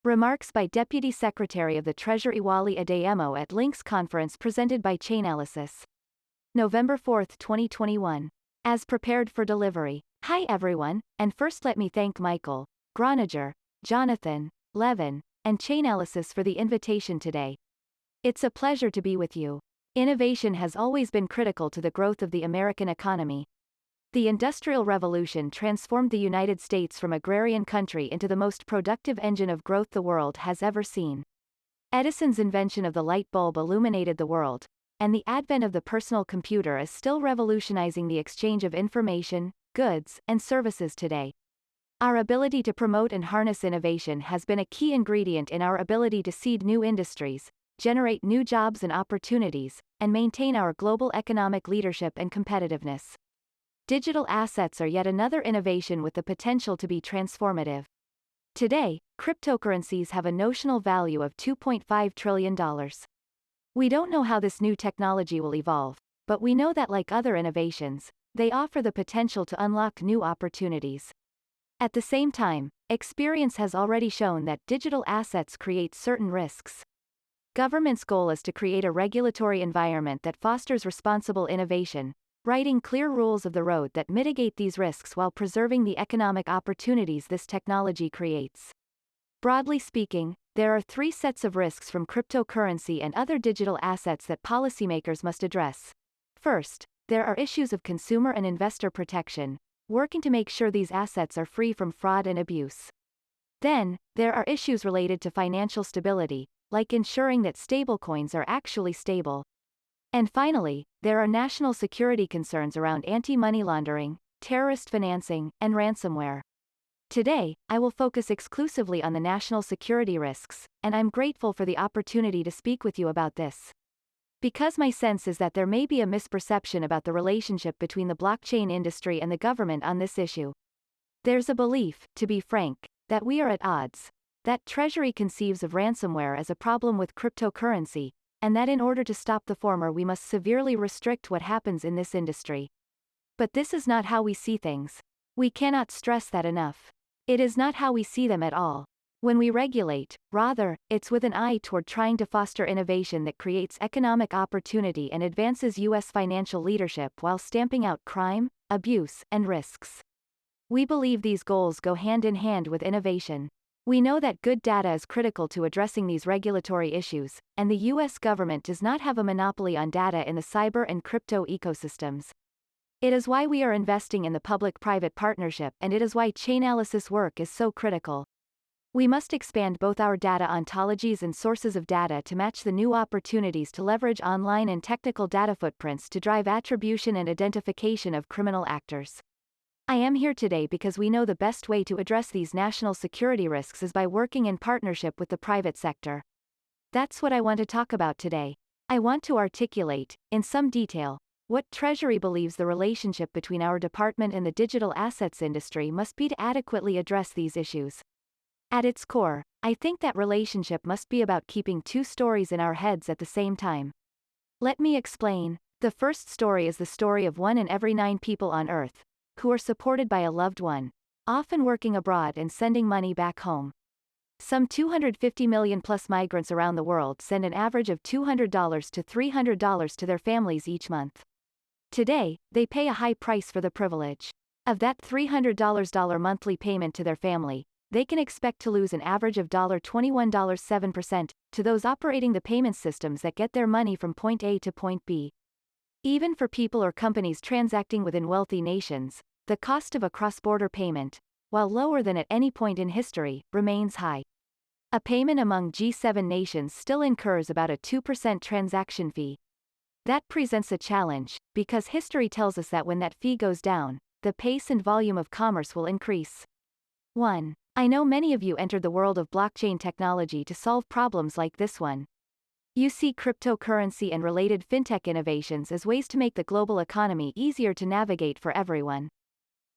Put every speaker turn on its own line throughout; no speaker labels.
Remarks by Deputy Secretary of the Treasury Wally Adeyemo at Links conference presented by Chainalysis. November 4, 2021. As prepared for delivery. Hi everyone, and first let me thank Michael, Gronager, Jonathan, Levin, and Chainalysis for the invitation today. It's a pleasure to be with you. Innovation has always been critical to the growth of the American economy. The Industrial Revolution transformed the United States from agrarian country into the most productive engine of growth the world has ever seen. Edison's invention of the light bulb illuminated the world, and the advent of the personal computer is still revolutionizing the exchange of information, goods, and services today. Our ability to promote and harness innovation has been a key ingredient in our ability to seed new industries, generate new jobs and opportunities, and maintain our global economic leadership and competitiveness. Digital assets are yet another innovation with the potential to be transformative. Today, cryptocurrencies have a notional value of $2.5 trillion. We don't know how this new technology will evolve, but we know that like other innovations, they offer the potential to unlock new opportunities. At the same time, experience has already shown that digital assets create certain risks. Government's goal is to create a regulatory environment that fosters responsible innovation, writing clear rules of the road that mitigate these risks while preserving the economic opportunities this technology creates. Broadly speaking, there are three sets of risks from cryptocurrency and other digital assets that policymakers must address. First, there are issues of consumer and investor protection, working to make sure these assets are free from fraud and abuse. Then, there are issues related to financial stability, like ensuring that stablecoins are actually stable. And finally, there are national security concerns around anti-money laundering, terrorist financing, and ransomware. Today, I will focus exclusively on the national security risks, and I'm grateful for the opportunity to speak with you about this. Because my sense is that there may be a misperception about the relationship between the blockchain industry and the government on this issue. There's a belief, to be frank, that we are at odds, that Treasury conceives of ransomware as a problem with cryptocurrency, and that in order to stop the former we must severely restrict what happens in this industry. But this is not how we see things. We cannot stress that enough. It is not how we see them at all. When we regulate, rather, it's with an eye toward trying to foster innovation that creates economic opportunity and advances U.S. financial leadership while stamping out crime, abuse, and risks. We believe these goals go hand in hand with innovation. We know that good data is critical to addressing these regulatory issues, and the U.S. government does not have a monopoly on data in the cyber and crypto ecosystems. It is why we are investing in the public-private partnership, and it is why Chainalysis work is so critical. We must expand both our data ontologies and sources of data to match the new opportunities to leverage online and technical data footprints to drive attribution and identification of criminal actors. I am here today because we know the best way to address these national security risks is by working in partnership with the private sector. That's what I want to talk about today. I want to articulate, in some detail, what Treasury believes the relationship between our department and the digital assets industry must be to adequately address these issues. At its core, I think that relationship must be about keeping two stories in our heads at the same time. Let me explain. The first story is the story of 1 in every 9 people on Earth, who are supported by a loved one, often working abroad and sending money back home. Some 250 million plus migrants around the world send an average of $200 to $300 to their families each month. Today, they pay a high price for the privilege. Of that $300 monthly payment to their family, they can expect to lose an average of $21.07% to those operating the payment systems that get their money from point A to point B. Even for people or companies transacting within wealthy nations, the cost of a cross-border payment, while lower than at any point in history, remains high. A payment among G7 nations still incurs about a 2% transaction fee. That presents a challenge, because history tells us that when that fee goes down, the pace and volume of commerce will increase. 1. I know many of you entered the world of blockchain technology to solve problems like this one. You see cryptocurrency and related fintech innovations as ways to make the global economy easier to navigate for everyone.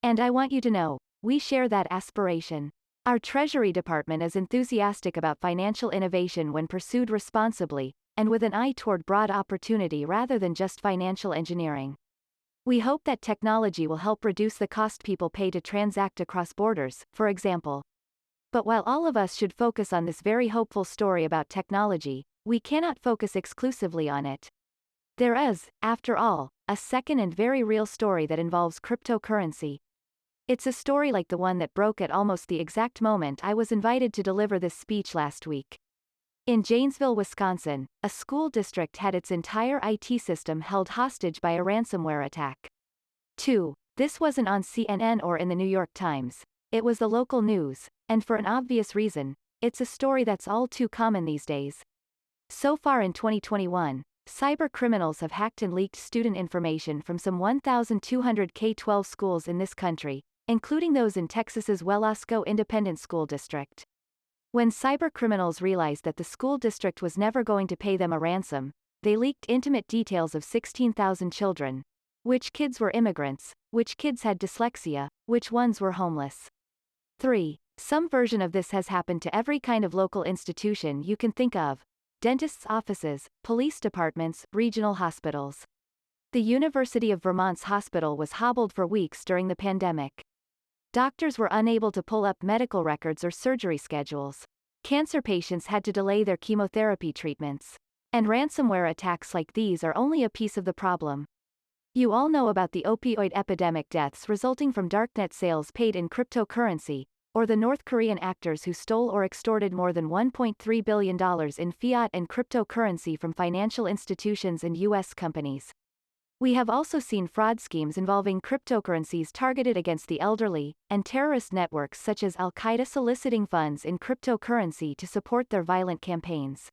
And I want you to know, we share that aspiration. Our Treasury Department is enthusiastic about financial innovation when pursued responsibly, and with an eye toward broad opportunity rather than just financial engineering. We hope that technology will help reduce the cost people pay to transact across borders, for example. But while all of us should focus on this very hopeful story about technology, we cannot focus exclusively on it. There is, after all, a second and very real story that involves cryptocurrency. It's a story like the one that broke at almost the exact moment I was invited to deliver this speech last week. In Janesville, Wisconsin, a school district had its entire IT system held hostage by a ransomware attack. 2. This wasn't on CNN or in the New York Times. It was the local news, and for an obvious reason, it's a story that's all too common these days. So far in 2021, cyber criminals have hacked and leaked student information from some 1,200 K-12 schools in this country, including those in Texas's Wellosco Independent School District. When cybercriminals realized that the school district was never going to pay them a ransom, they leaked intimate details of 16,000 children. Which kids were immigrants, which kids had dyslexia, which ones were homeless. 3. Some version of this has happened to every kind of local institution you can think of: dentists' offices, police departments, regional hospitals. The University of Vermont's hospital was hobbled for weeks during the pandemic. Doctors were unable to pull up medical records or surgery schedules. Cancer patients had to delay their chemotherapy treatments. And ransomware attacks like these are only a piece of the problem. You all know about the opioid epidemic deaths resulting from darknet sales paid in cryptocurrency, or the North Korean actors who stole or extorted more than $1.3 billion in fiat and cryptocurrency from financial institutions and U.S. companies. We have also seen fraud schemes involving cryptocurrencies targeted against the elderly, and terrorist networks such as Al-Qaeda soliciting funds in cryptocurrency to support their violent campaigns.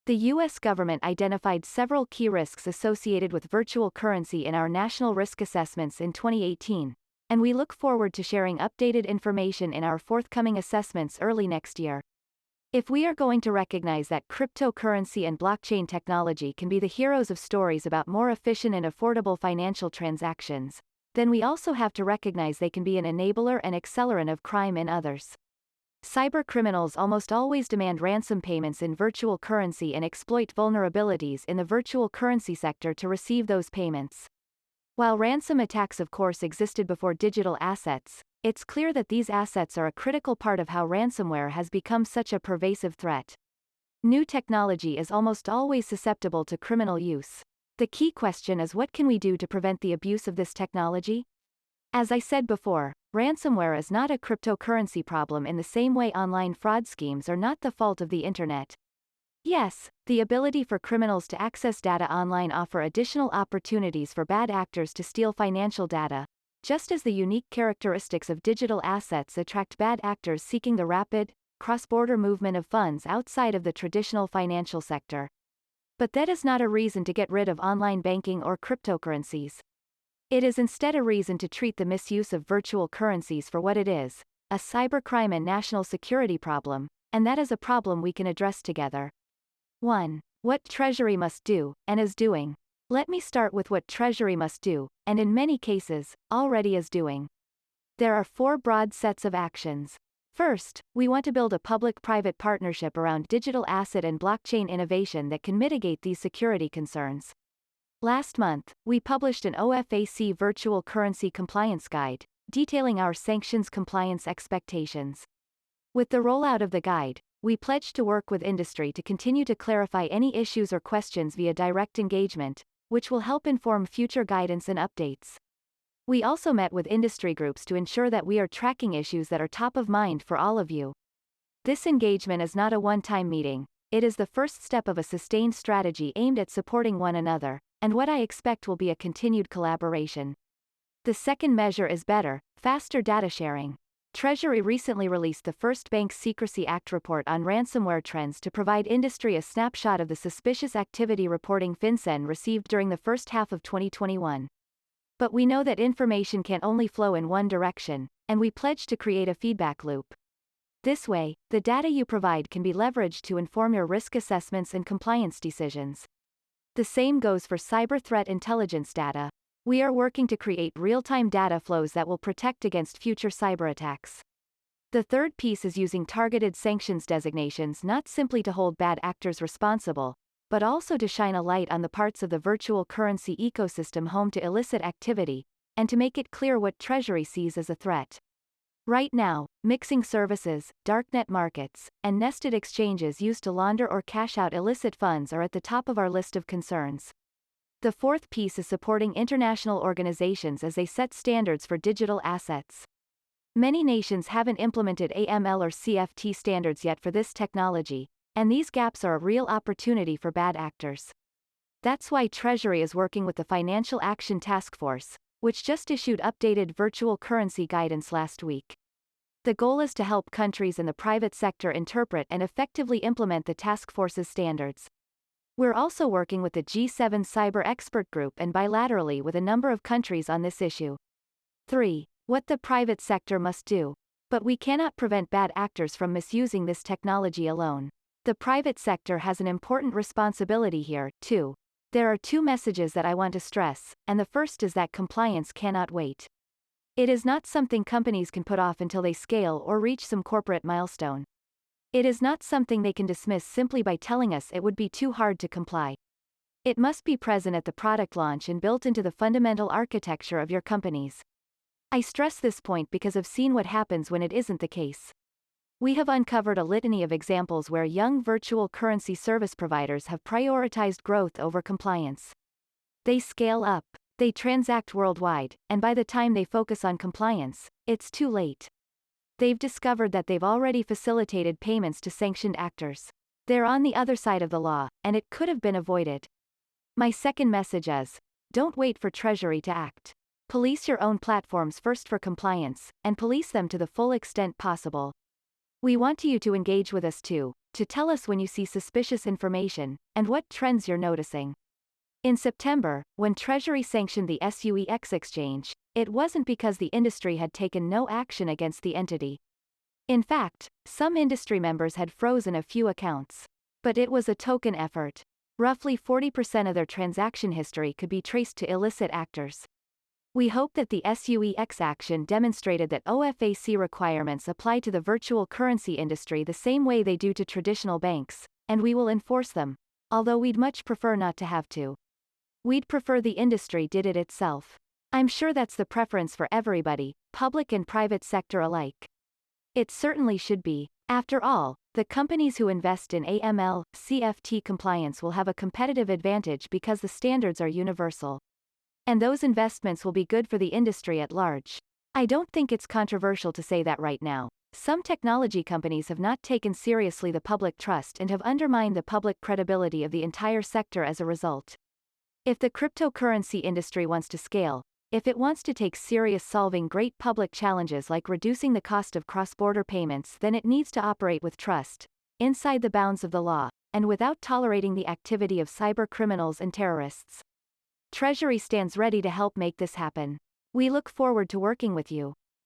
The U.S. government identified several key risks associated with virtual currency in our national risk assessments in 2018, and we look forward to sharing updated information in our forthcoming assessments early next year. If we are going to recognize that cryptocurrency and blockchain technology can be the heroes of stories about more efficient and affordable financial transactions, then we also have to recognize they can be an enabler and accelerant of crime in others. Cybercriminals almost always demand ransom payments in virtual currency and exploit vulnerabilities in the virtual currency sector to receive those payments. While ransom attacks of course existed before digital assets, it's clear that these assets are a critical part of how ransomware has become such a pervasive threat. New technology is almost always susceptible to criminal use. The key question is, what can we do to prevent the abuse of this technology? As I said before, ransomware is not a cryptocurrency problem in the same way online fraud schemes are not the fault of the internet. Yes, the ability for criminals to access data online offer additional opportunities for bad actors to steal financial data, just as the unique characteristics of digital assets attract bad actors seeking the rapid, cross-border movement of funds outside of the traditional financial sector. But that is not a reason to get rid of online banking or cryptocurrencies. It is instead a reason to treat the misuse of virtual currencies for what it is, a cybercrime and national security problem, and that is a problem we can address together. 1. What Treasury must do, and is doing. Let me start with what Treasury must do, and in many cases, already is doing. There are 4 broad sets of actions. First, we want to build a public-private partnership around digital asset and blockchain innovation that can mitigate these security concerns. Last month, we published an OFAC Virtual Currency Compliance Guide, detailing our sanctions compliance expectations. With the rollout of the guide, we pledged to work with industry to continue to clarify any issues or questions via direct engagement, which will help inform future guidance and updates. We also met with industry groups to ensure that we are tracking issues that are top of mind for all of you. This engagement is not a one-time meeting, it is the first step of a sustained strategy aimed at supporting one another, and what I expect will be a continued collaboration. The second measure is better, faster data sharing. Treasury recently released the first Bank Secrecy Act report on ransomware trends to provide industry a snapshot of the suspicious activity reporting FinCEN received during the first half of 2021. But we know that information can only flow in one direction, and we pledge to create a feedback loop. This way, the data you provide can be leveraged to inform your risk assessments and compliance decisions. The same goes for cyber threat intelligence data. We are working to create real-time data flows that will protect against future cyber attacks. The third piece is using targeted sanctions designations not simply to hold bad actors responsible, but also to shine a light on the parts of the virtual currency ecosystem home to illicit activity, and to make it clear what Treasury sees as a threat. Right now, mixing services, darknet markets, and nested exchanges used to launder or cash out illicit funds are at the top of our list of concerns. The fourth piece is supporting international organizations as they set standards for digital assets. Many nations haven't implemented AML or CFT standards yet for this technology, and these gaps are a real opportunity for bad actors. That's why Treasury is working with the Financial Action Task Force, which just issued updated virtual currency guidance last week. The goal is to help countries in the private sector interpret and effectively implement the task force's standards. We're also working with the G7 Cyber Expert Group and bilaterally with a number of countries on this issue. 3. What the private sector must do. But we cannot prevent bad actors from misusing this technology alone. The private sector has an important responsibility here, too. There are two messages that I want to stress, and the first is that compliance cannot wait. It is not something companies can put off until they scale or reach some corporate milestone. It is not something they can dismiss simply by telling us it would be too hard to comply. It must be present at the product launch and built into the fundamental architecture of your companies. I stress this point because I've seen what happens when it isn't the case. We have uncovered a litany of examples where young virtual currency service providers have prioritized growth over compliance. They scale up, they transact worldwide, and by the time they focus on compliance, it's too late. They've discovered that they've already facilitated payments to sanctioned actors. They're on the other side of the law, and it could have been avoided. My second message is, don't wait for Treasury to act. Police your own platforms first for compliance, and police them to the full extent possible. We want you to engage with us too, to tell us when you see suspicious information, and what trends you're noticing. In September, when Treasury sanctioned the SUEX exchange, it wasn't because the industry had taken no action against the entity. In fact, some industry members had frozen a few accounts. But it was a token effort. Roughly 40% of their transaction history could be traced to illicit actors. We hope that the SUEX action demonstrated that OFAC requirements apply to the virtual currency industry the same way they do to traditional banks, and we will enforce them, although we'd much prefer not to have to. We'd prefer the industry did it itself. I'm sure that's the preference for everybody, public and private sector alike. It certainly should be. After all, the companies who invest in AML, CFT compliance will have a competitive advantage because the standards are universal. And those investments will be good for the industry at large. I don't think it's controversial to say that right now. Some technology companies have not taken seriously the public trust and have undermined the public credibility of the entire sector as a result. If the cryptocurrency industry wants to scale, if it wants to take serious solving great public challenges like reducing the cost of cross-border payments, then it needs to operate with trust, inside the bounds of the law, and without tolerating the activity of cyber criminals and terrorists. Treasury stands ready to help make this happen. We look forward to working with you.